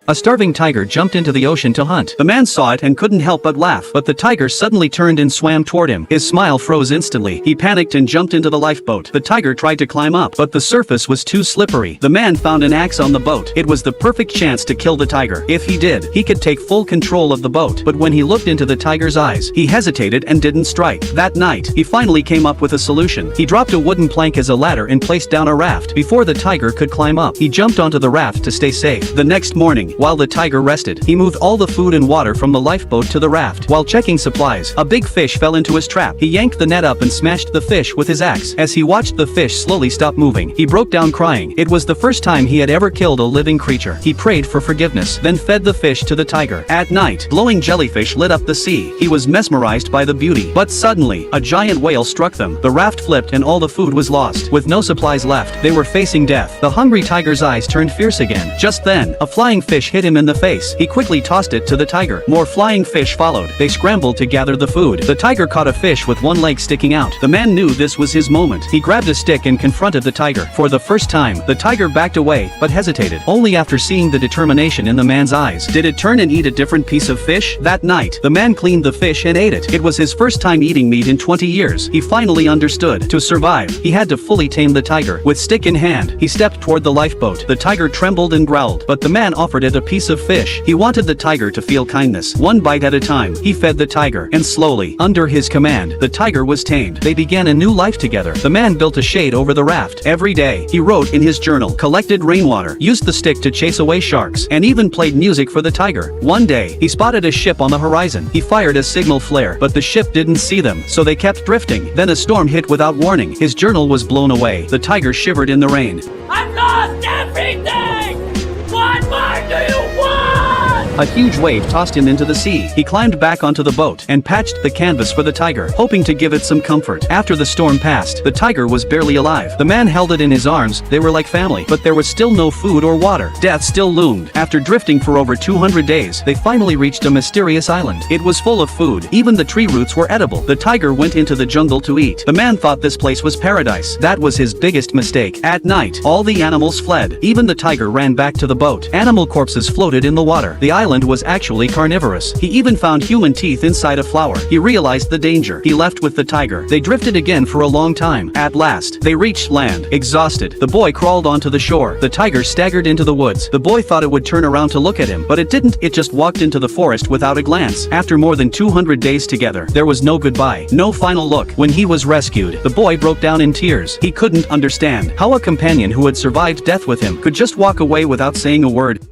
A starving tiger jumped into the ocean to hunt. The man saw it and couldn't help but laugh, but the tiger suddenly turned and swam toward him. His smile froze instantly. He panicked and jumped into the lifeboat. The tiger tried to climb up, but the surface was too slippery. The man found an axe on the boat. It was the perfect chance to kill the tiger. If he did, he could take full control of the boat. But when he looked into the tiger's eyes, he hesitated and didn't strike. That night, he finally came up with a solution. He dropped a wooden plank as a ladder and placed down a raft. Before the tiger could climb up, he jumped onto the raft to stay safe. The next morning, while the tiger rested, he moved all the food and water from the lifeboat to the raft. While checking supplies, a big fish fell into his trap. He yanked the net up and smashed the fish with his axe. As he watched the fish slowly stop moving, he broke down crying. It was the first time he had ever killed a living creature. He prayed for forgiveness, then fed the fish to the tiger. At night, glowing jellyfish lit up the sea. He was mesmerized by the beauty. But suddenly, a giant whale struck them. The raft flipped and all the food was lost. With no supplies left, they were facing death. The hungry tiger's eyes turned fierce again. Just then, a flying fish hit him in the face. He quickly tossed it to the tiger. More flying fish followed. They scrambled to gather the food. The tiger caught a fish with one leg sticking out. The man knew this was his moment. He grabbed a stick and confronted the tiger. For the first time, the tiger backed away, but hesitated. Only after seeing the determination in the man's eyes did it turn and eat a different piece of fish. That night, the man cleaned the fish and ate it. It was his first time eating meat in 20 years. He finally understood. To survive, he had to fully tame the tiger. With stick in hand, he stepped toward the lifeboat. The tiger trembled and growled, but the man offered it a piece of fish. He wanted the tiger to feel kindness. One bite at a time, he fed the tiger, and slowly, under his command, the tiger was tamed. They began a new life together. The man built a shade over the raft. Every day, he wrote in his journal, collected rainwater, used the stick to chase away sharks, and even played music for the tiger. One day, he spotted a ship on the horizon. He fired a signal flare, but the ship didn't see them, so they kept drifting. Then a storm hit without warning. His journal was blown away. The tiger shivered in the rain. I've lost everything! What more do you want? A huge wave tossed him into the sea. He climbed back onto the boat and patched the canvas for the tiger, hoping to give it some comfort. After the storm passed, the tiger was barely alive. The man held it in his arms. They were like family, but there was still no food or water. Death still loomed. After drifting for over 200 days, they finally reached a mysterious island. It was full of food. Even the tree roots were edible. The tiger went into the jungle to eat. The man thought this place was paradise. That was his biggest mistake. At night, all the animals fled. Even the tiger ran back to the boat. Animal corpses floated in the water. The island was actually carnivorous. He even found human teeth inside a flower. He realized the danger. He left with the tiger. They drifted again for a long time. At last, they reached land. Exhausted, the boy crawled onto the shore. The tiger staggered into the woods. The boy thought it would turn around to look at him, but it didn't. It just walked into the forest without a glance. After more than 200 days together, there was no goodbye, no final look. When he was rescued, the boy broke down in tears. He couldn't understand how a companion who had survived death with him could just walk away without saying a word.